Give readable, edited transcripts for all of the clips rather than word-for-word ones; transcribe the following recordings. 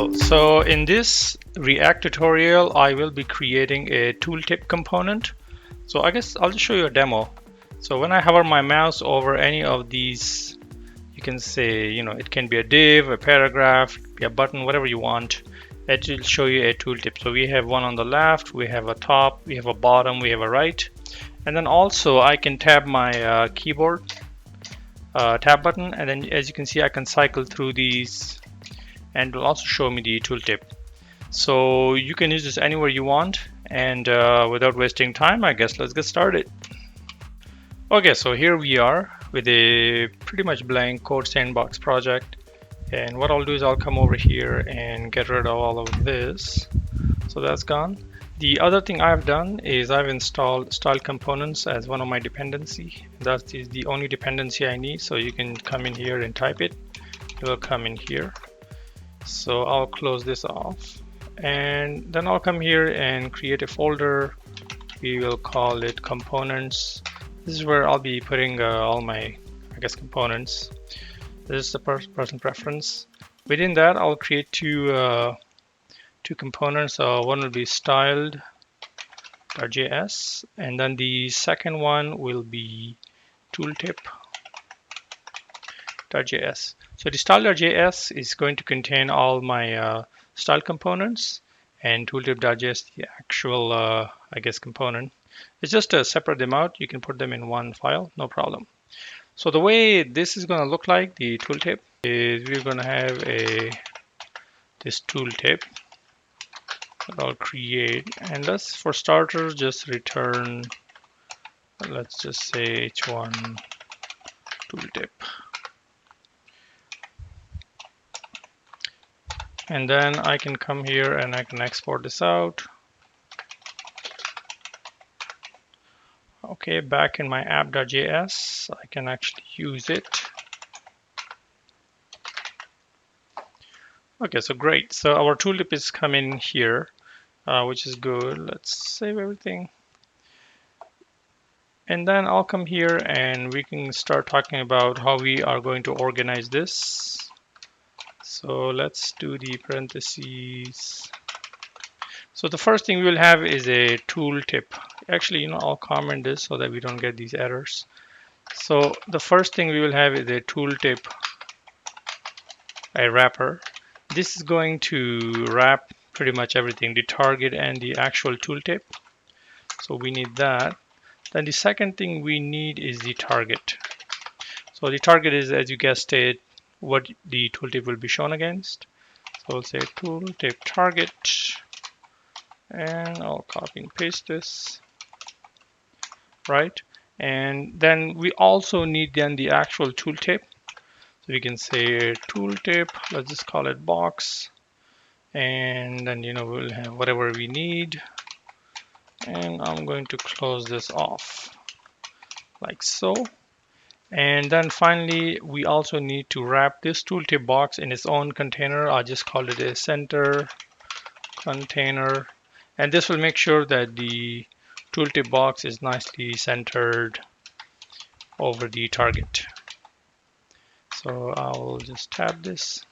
Cool. So in this React tutorial, I will be creating a tooltip component. So I guess I'll just show you a demo. So when I hover my mouse over any of these, you can say, it can be a div, a paragraph, be a button, whatever you want. It will show you a tooltip. So we have one on the left, we have a top, we have a bottom, we have a right. And then also I can tab my keyboard tab button, and then as you can see, I can cycle through these, and it will also show me the tooltip. So you can use this anywhere you want, and without wasting time, I guess let's get started. Okay, so here we are with a pretty much blank code sandbox project, and what I'll do is I'll come over here and get rid of all of this. So that's gone. The other thing I've done is I've installed style components as one of my dependency. That is the only dependency I need. So you can come in here and type it. It will come in here. So I'll close this off, and then I'll come here and create a folder. We will call it components. This is where I'll be putting all my, components. This is the person preference. Within that, I'll create two components. One will be styled.js, and then the second one will be tooltip.js. So the style.js is going to contain all my style components, and tooltip.js the actual component. It's just to separate them out. You can put them in one file, no problem. So the way this is going to look like, the tooltip, is we're going to have this tooltip that I'll create, and let's, for starters, just return, let's just say h1 tooltip. And then I can come here and I can export this out. Okay, back in my app.js, I can actually use it. Okay, so great. So our tooltip is coming here, which is good. Let's save everything. And then I'll come here and we can start talking about how we are going to organize this. So let's do the parentheses. So the first thing we will have is a tooltip. Actually, I'll comment this so that we don't get these errors. So the first thing we will have is a tooltip, a wrapper. This is going to wrap pretty much everything, the target and the actual tooltip. So we need that. Then the second thing we need is the target. So the target is, as you guessed it, what the tooltip will be shown against. So we'll say tooltip target, and I'll copy and paste this, right? And then we also need then the actual tooltip. So we can say tooltip, let's just call it box, and then we'll have whatever we need. And I'm going to close this off like so. And then finally, we also need to wrap this tooltip box in its own container. I just called it a center container. And this will make sure that the tooltip box is nicely centered over the target. So I'll just tab this.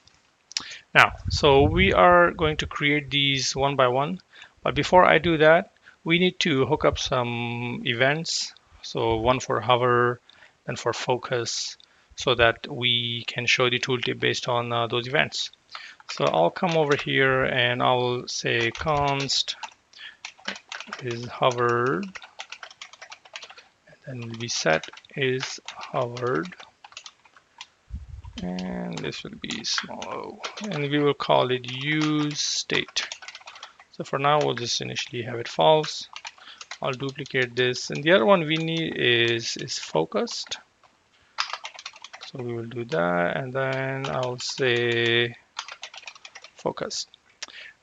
Now, so we are going to create these one by one. But before I do that, we need to hook up some events. So one for hover, and for focus, so that we can show the tooltip based on those events. So I'll come over here and I'll say const is hovered, and then reset is hovered, and this will be small o, and we will call it use state. So for now, we'll just initially have it false. I'll duplicate this, and the other one we need is focused. So we will do that, and then I'll say focused.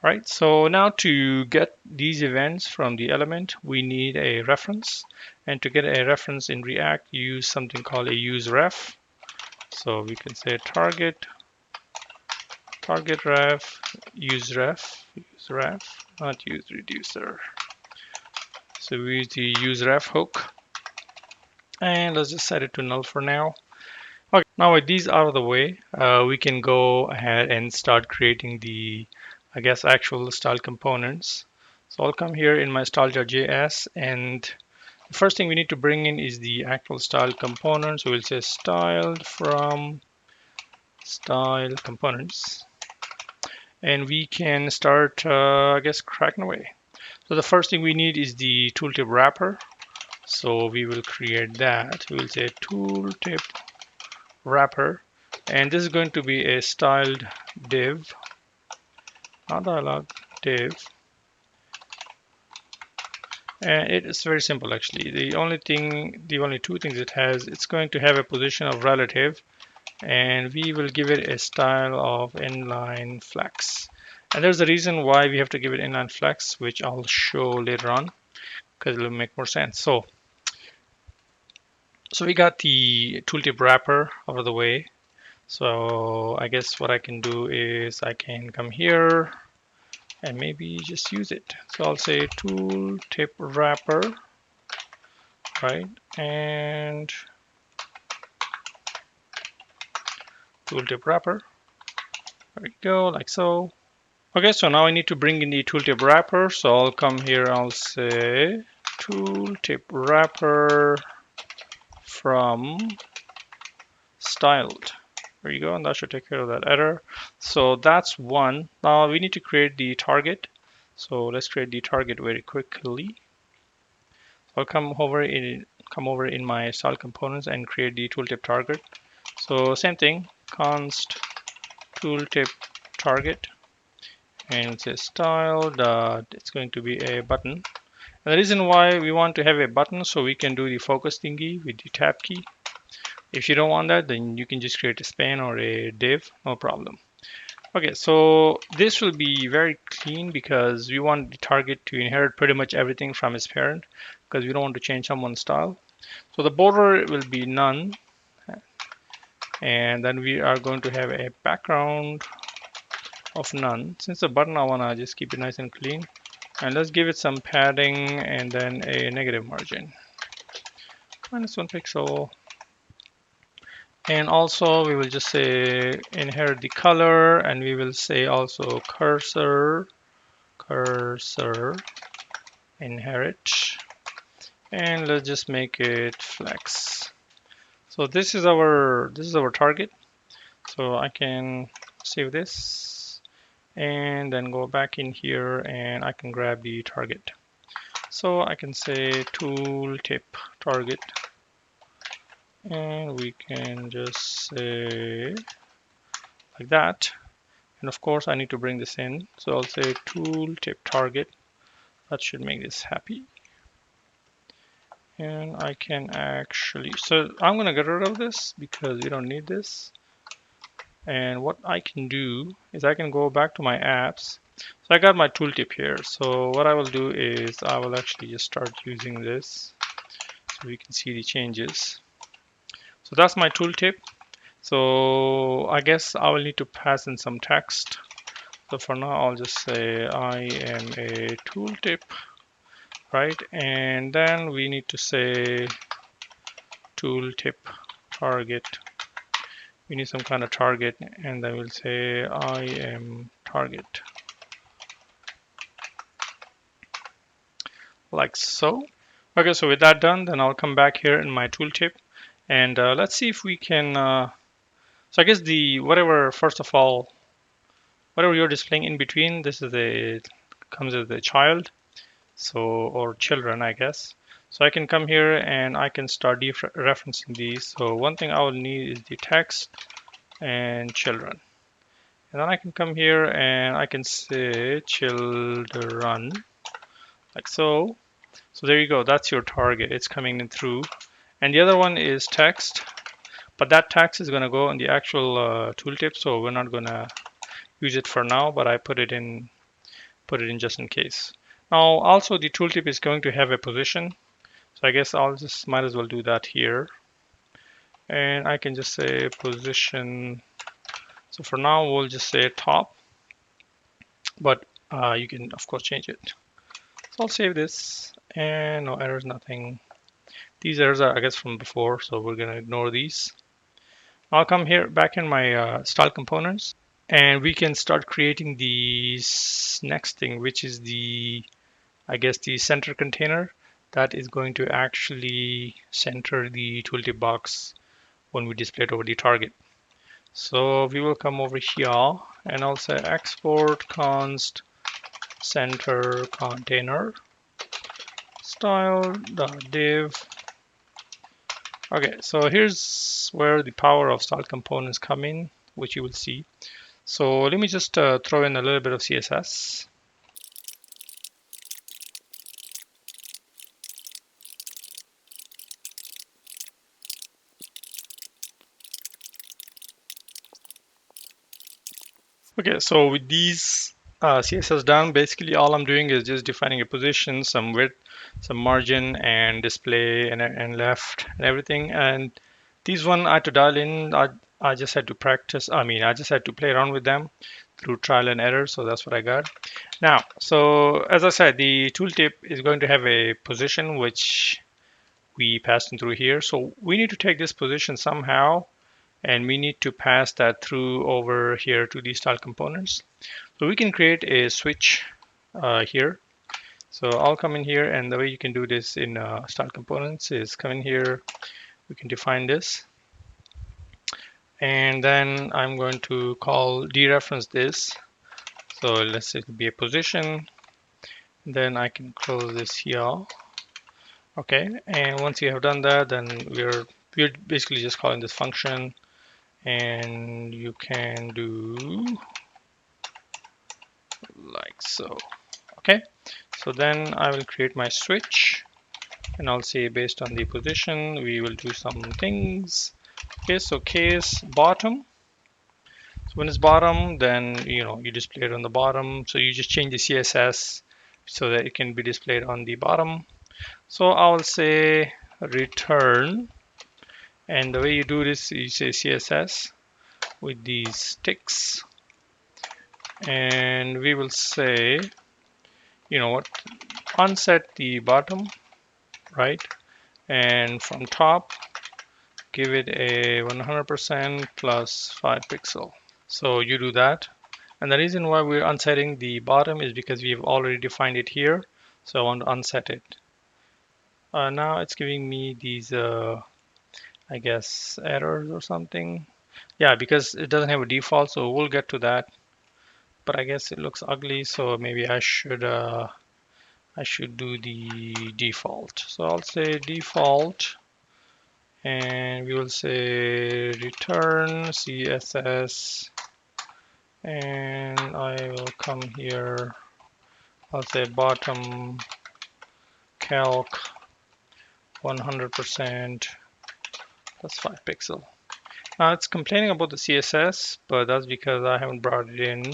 All right, so now to get these events from the element, we need a reference. And to get a reference in React, you use something called a useRef. So we can say target ref, useRef, not use reducer. So we use the useRef hook, and let's just set it to null for now. Okay, Now with these out of the way, we can go ahead and start creating the, I guess, actual style components. So I'll come here in my style.js, and the first thing we need to bring in is the actual style component. So we'll say styled from style components, and we can start, I guess, cracking away. So the first thing we need is the tooltip wrapper. So we will create that. We'll say tooltip wrapper, and this is going to be a styled div, not dialog, div. And it is very simple actually. The only two things it has, it's going to have a position of relative, and we will give it a style of inline flex. And there's a reason why we have to give it inline flex, which I'll show later on because it'll make more sense. So we got the tooltip wrapper out of the way. So I guess what I can do is I can come here and maybe just use it. So I'll say tooltip wrapper, right? And tooltip wrapper. There we go, like so. Okay, so now I need to bring in the tooltip wrapper. So I'll come here, I'll say tooltip wrapper from styled. There you go, and that should take care of that error. So that's one. Now we need to create the target. So let's create the target very quickly. I'll come over in my style components and create the tooltip target. So same thing, const tooltip target, and it says style dot, it's going to be a button. And the reason why we want to have a button, so we can do the focus thingy with the tab key. If you don't want that, then you can just create a span or a div, no problem. Okay, so this will be very clean because we want the target to inherit pretty much everything from its parent, because we don't want to change someone's style. So the border will be none, and then we are going to have a background of none. Since the button, I want to just keep it nice and clean, and let's give it some padding and then a negative margin, -1 pixel. And also we will just say inherit the color, and we will say also cursor inherit, and let's just make it flex. So this is our target. So I can save this and then go back in here, and I can grab the target. So I can say tooltip target, and we can just say like that. And of course I need to bring this in, so I'll say tooltip target. That should make this happy. And I can actually, so I'm going to get rid of this because we don't need this. And what I can do is I can go back to my apps. So I got my tooltip here. So what I will do is I will actually just start using this so we can see the changes. So that's my tooltip. So I guess I will need to pass in some text. So for now, I'll just say I am a tooltip, right? And then we need to say tooltip target. We need some kind of target, and then we'll say I am target, like so. Okay, so with that done, then I'll come back here in my tooltip, and let's see if we can. So I guess first of all, whatever you're displaying in between, this is comes as a child, so, or children, I guess. So I can come here and I can start referencing these. So one thing I will need is the text and children. And then I can come here and I can say children, like so. So there you go, that's your target. It's coming in through. And the other one is text, but that text is gonna go in the actual tooltip, so we're not gonna use it for now, but I put it in just in case. Now also the tooltip is going to have a position, so I guess I'll just might as well do that here, and I can just say position. So for now we'll just say top, but you can of course change it. So I'll save this, and no errors, nothing. These errors are I guess from before, so we're gonna ignore these. I'll come here back in my style components, and we can start creating the next thing, which is the, I guess, the center container that is going to actually center the tooltip box when we display it over the target. So we will come over here and I'll say export const center container style.div. Okay, so here's where the power of style components come in, which you will see. So let me just throw in a little bit of CSS. Okay, so with these CSS done, basically all I'm doing is just defining a position, some width, some margin, and display, and left, and everything. And these one I had to dial in. I just had to practice. I mean, I just had to play around with them through trial and error. So that's what I got. Now, so as I said, the tooltip is going to have a position which we passed in through here. So we need to take this position somehow, and we need to pass that through over here to the style components. So we can create a switch here. So I'll come in here, and the way you can do this in style components is come in here, we can define this, and then I'm going to call dereference this. So let's say it be a position, then I can close this here. Okay, and once you have done that, then we're basically just calling this function, and you can do like so. Okay, so then I will create my switch, and I'll say based on the position we will do some things. Okay, so case bottom. So when it's bottom, then you display it on the bottom. So you just change the CSS so that it can be displayed on the bottom. So I'll say return, and the way you do this, you say CSS with these ticks, and we will say, what, unset the bottom, right? And from top, give it a 100% plus 5 pixel. So you do that. And the reason why we're unsetting the bottom is because we've already defined it here. So I want to unset it. Now it's giving me these, I guess, errors or something. Yeah, because it doesn't have a default, so we'll get to that. But I guess it looks ugly, so maybe I should do the default. So I'll say default, and we will say return CSS, and I will come here. I'll say bottom calc 100% plus 5 pixel. Now it's complaining about the CSS, but that's because I haven't brought it in.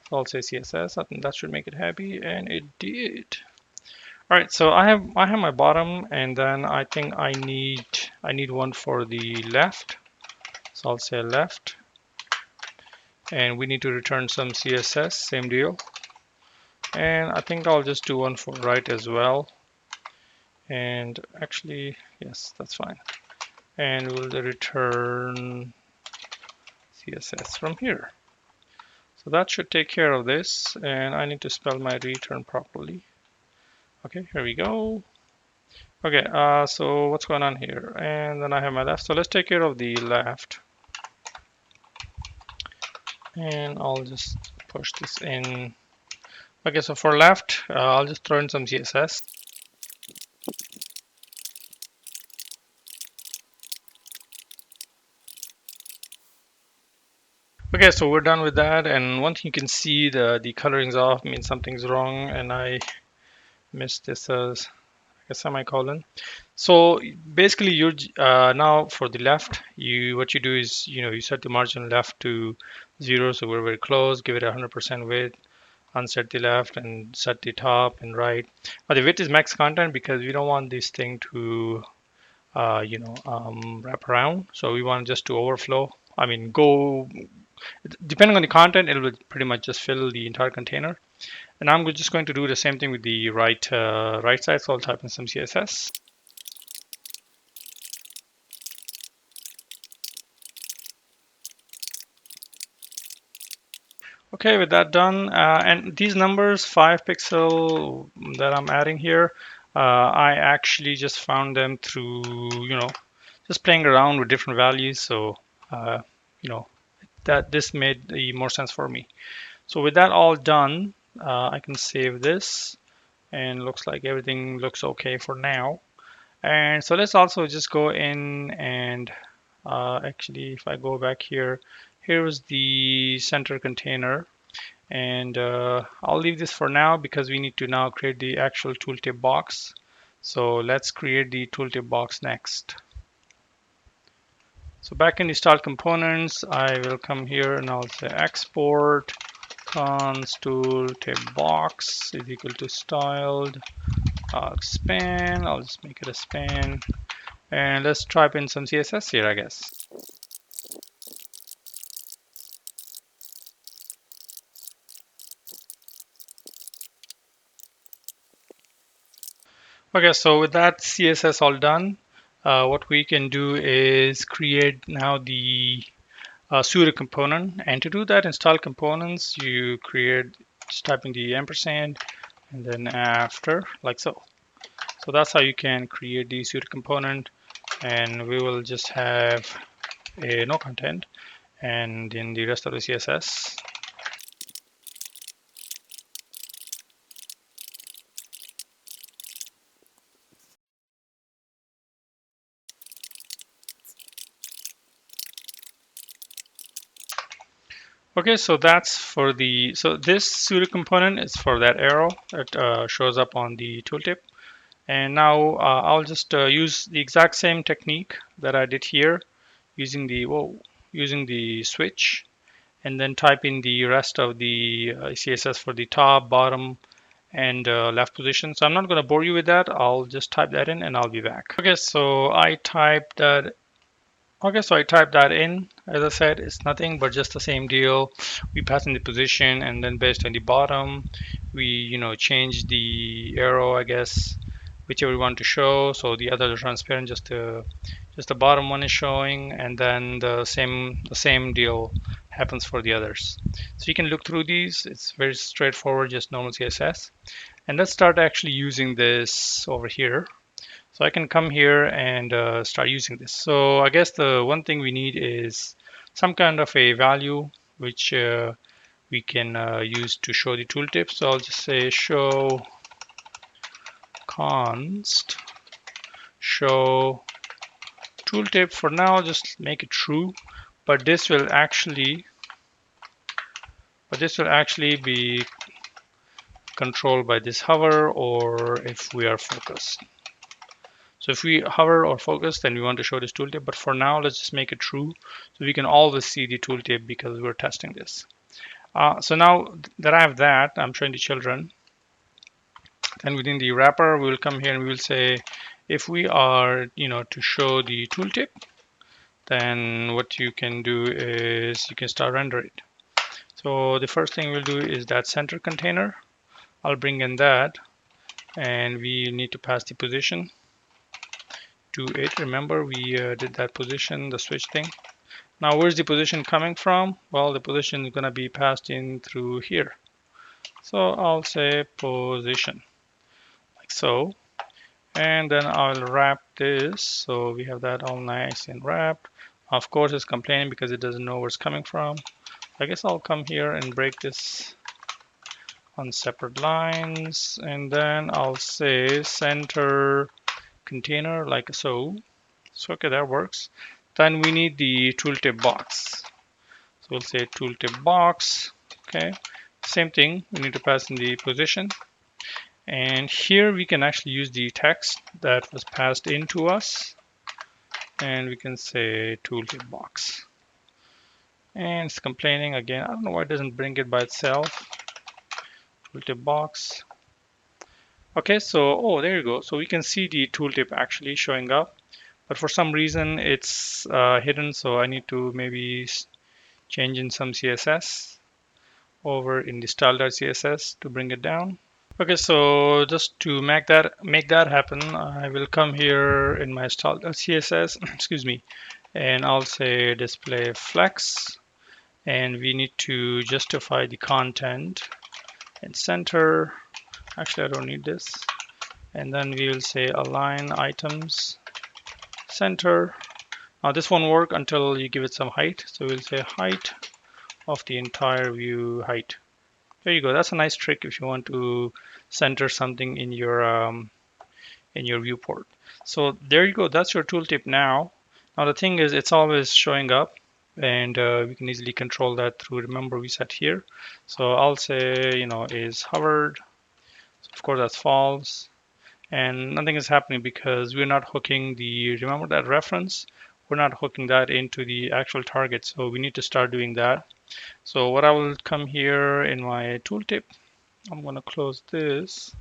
So I'll say CSS. I think that should make it happy, and it did. All right, so I have my bottom, and then I think I need one for the left. So I'll say left, and we need to return some CSS, same deal. And I think I'll just do one for right as well. And actually, yes, that's fine. And we'll return CSS from here. So that should take care of this, and I need to spell my return properly. Okay, here we go. Okay, so what's going on here? And then I have my left. So let's take care of the left. And I'll just push this in. Okay, so for left, I'll just throw in some CSS. Okay, so we're done with that. And one thing you can see, the coloring's off, means something's wrong, and I missed this as a semicolon. So basically, you're now for the left, what you do is you set the margin left to 0, so we're very close. Give it 100% width. Unset the left and set the top and right. But the width is max content because we don't want this thing to wrap around. So we want just to overflow. I mean, go depending on the content, it will pretty much just fill the entire container. And I'm just going to do the same thing with the right side. So I'll type in some CSS. Okay, with that done, and these numbers, 5 pixel that I'm adding here, I actually just found them through, just playing around with different values. So, uh, you know, that this made more sense for me. So with that all done, I can save this, and looks like everything looks okay for now. And so let's also just go in and actually, if I go back here, here's the center container. And I'll leave this for now because we need to now create the actual tooltip box. So let's create the tooltip box next. So back in the styled components, I will come here and I'll say export const tooltip box is equal to styled span. I'll just make it a span. And let's type in some CSS here, I guess. Okay, so with that CSS all done, what we can do is create now the pseudo component. And to do that, install components, you create, just type in the ampersand and then after, like so. So that's how you can create the pseudo component. And we will just have a no content and in the rest of the CSS. Okay, so that's for the, so this pseudo component is for that arrow that shows up on the tooltip. And now I'll just use the exact same technique that I did here using the switch, and then type in the rest of the CSS for the top, bottom, and left position. So I'm not going to bore you with that. I'll just type that in and I'll be back. Okay, so I typed that Okay, so I typed that in. As I said, it's nothing but just the same deal. We pass in the position, and then based on the bottom, we change the arrow, I guess, whichever we want to show. So the others are transparent, just the bottom one is showing, and then the same deal happens for the others. So you can look through these. It's very straightforward, just normal CSS. And let's start actually using this over here. So I can come here and start using this. So I guess the one thing we need is some kind of a value which we can use to show the tooltip. So I'll just say show const show tooltip. For now, just make it true, but this will actually be controlled by this hover, or if we are focused. So if we hover or focus, then we want to show this tooltip. But for now, let's just make it true so we can always see the tooltip because we're testing this. So now that I have that, I'm showing the children. Then within the wrapper, we will come here and we will say, if we are, to show the tooltip, then what you can do is you can start rendering it. So the first thing we'll do is that center container. I'll bring in that, and we need to pass the position to it. Remember, we did that position, the switch thing. Now, where's the position coming from? Well, the position is going to be passed in through here. So I'll say position, like so. And then I'll wrap this. So we have that all nice and wrapped. Of course, it's complaining because it doesn't know where it's coming from. I guess I'll come here and break this on separate lines. And then I'll say center container, like so. So, okay, that works. Then we need the tooltip box. So we'll say tooltip box. Okay, same thing. We need to pass in the position. And here we can actually use the text that was passed into us. And we can say tooltip box. And it's complaining again. I don't know why it doesn't bring it by itself. Tooltip box. Okay, so, oh, there you go. So we can see the tooltip actually showing up. But for some reason, it's hidden. So I need to maybe change in some CSS over in the style.css to bring it down. Okay, so just to make that happen, I will come here in my style.css, excuse me, and I'll say display flex. and we need to justify the content and center. Actually, I don't need this. And then we will say align items center. Now this won't work until you give it some height. So we'll say height of the entire view height. There you go. That's a nice trick if you want to center something in your viewport. So there you go. That's your tooltip now. Now the thing is, it's always showing up, and we can easily control that through. Remember, we set here. So I'll say, is hovered. So of course, that's false, and nothing is happening because we're not hooking the. Remember that reference? We're not hooking that into the actual target. So we need to start doing that. So what I will come here in my tooltip, I'm going to close this.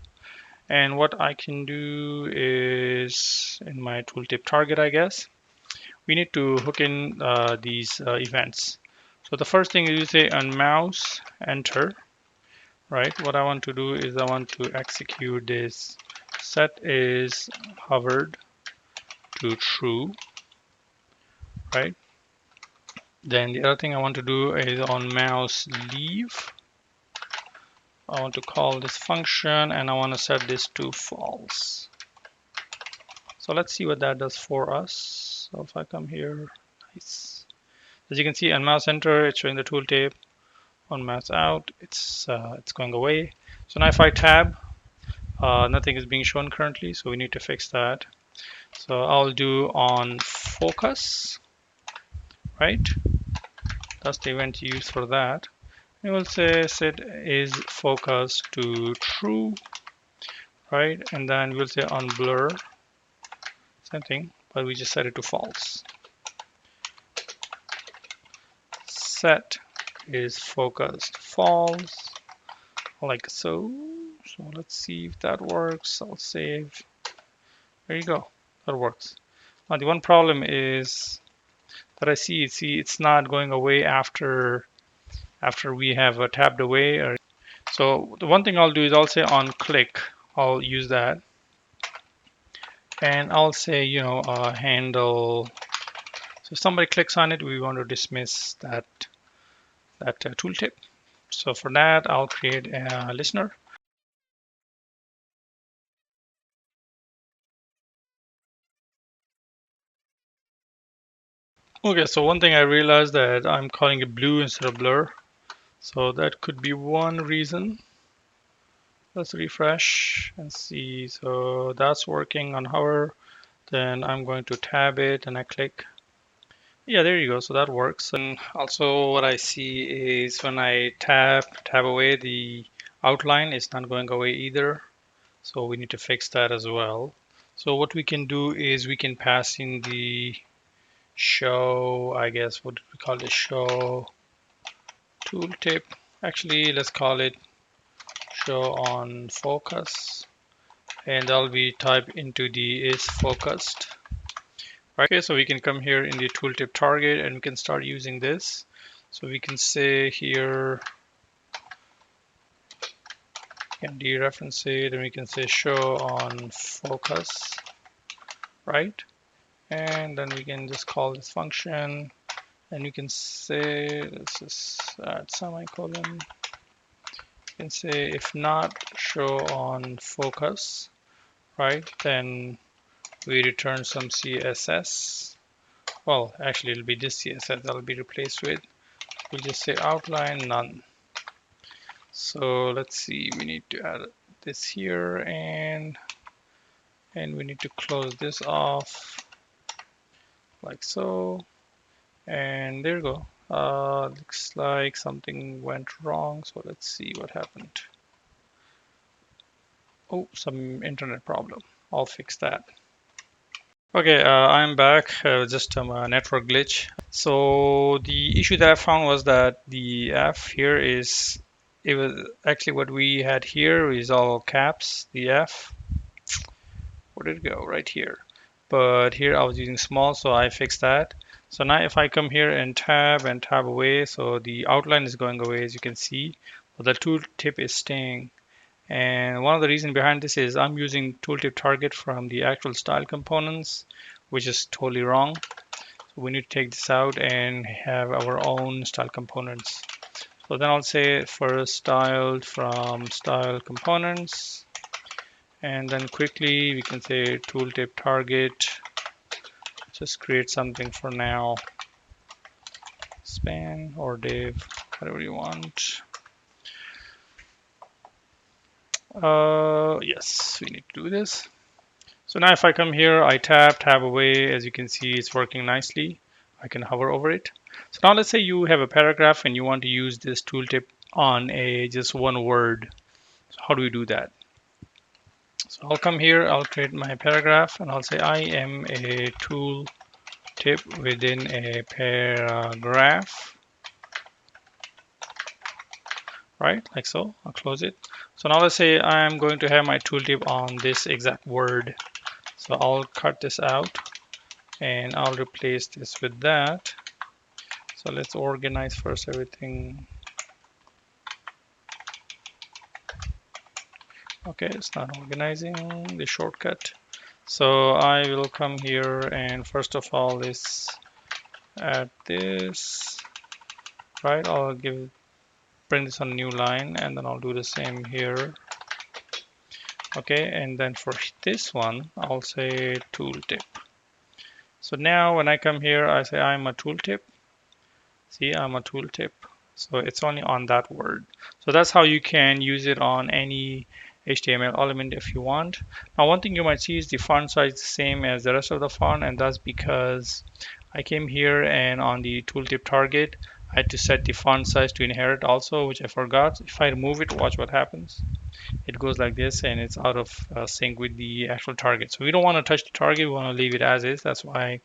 And what I can do is in my tooltip target, I guess, we need to hook in these events. So the first thing is you say on mouse enter, right? What I want to do is I want to execute this set is hovered to true, right? Then the other thing I want to do is on mouse leave. I want to call this function and I want to set this to false. So let's see what that does for us. So if I come here, nice. As you can see on mouse enter, it's showing the tooltip. On mouse out, it's going away. So now if I tab, nothing is being shown currently, so we need to fix that. So I'll do on focus, right? That's the event used for that. And we'll say set is focus to true, right? And then we'll say on blur, same thing, but we just set it to false. Set is focused false, like so. So let's see if that works. I'll save. There you go. That works. Now the one problem is that I see it's not going away after we have tabbed away. So the one thing I'll do is I'll say on click. I'll use that, and I'll say handle. So if somebody clicks on it, we want to dismiss that tooltip. So for that, I'll create a listener. Okay, so one thing I realized that I'm calling it blue instead of blur. So that could be one reason. Let's refresh and see. So that's working on hover. Then I'm going to tab it and I click. Yeah, there you go. So that works. And also what I see is when I tab away, the outline is not going away either. So we need to fix that as well. So what we can do is we can pass in the show, I guess, what did we call it? Show tooltip. Actually, let's call it show on focus. And that'll be typed into the is focused. Okay, so we can come here in the tooltip target and we can start using this. So we can say here, can dereference it, and we can say show on focus, right? And then we can just call this function, and you can say, let's just add semicolon. You can say if not show on focus, right? Then we return some CSS. Well, actually it'll be this CSS that'll be replaced with. We'll just say outline none. So let's see, we need to add this here and we need to close this off like so. And there you go. Looks like something went wrong. So let's see what happened. Oh, some internet problem. I'll fix that. Okay, I'm back. Just a network glitch. So the issue that I found was that the F here it was actually what we had here is all caps, the F. Where did it go? Right here. But here I was using small, so I fixed that. So now if I come here and tab away, so the outline is going away as you can see, but the tooltip is staying. And one of the reasons behind this is I'm using tooltip target from the actual style components, which is totally wrong. So we need to take this out and have our own style components. So then I'll say first styled from style components, and then quickly we can say tooltip target. Just create something for now, span or div, whatever you want. Yes, we need to do this. So now if I come here, I tab away, as you can see, it's working nicely. I can hover over it. So now let's say you have a paragraph and you want to use this tooltip on a just one word. So how do we do that? So I'll come here, I'll create my paragraph and I'll say I am a tooltip within a paragraph, right? Like so. I'll close it. So now let's say I'm going to have my tooltip on this exact word. So I'll cut this out and I'll replace this with that. So let's organize first everything. Okay, it's not organizing the shortcut. So I will come here and first of all let's add this, right? I'll print this on a new line and then I'll do the same here. Okay, and then for this one, I'll say tooltip. So now when I come here, I say I'm a tooltip. See, I'm a tooltip. So it's only on that word. So that's how you can use it on any HTML element if you want. Now, one thing you might see is the font size the same as the rest of the font, and that's because I came here and on the tooltip target, I had to set the font size to inherit also, which I forgot. If I remove it, watch what happens. It goes like this and it's out of sync with the actual target. So we don't want to touch the target. We want to leave it as is. That's why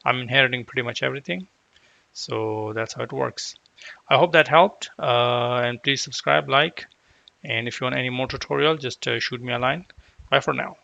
I'm inheriting pretty much everything. So that's how it works. I hope that helped. And please subscribe, like, and if you want any more tutorial, just shoot me a line. Bye for now.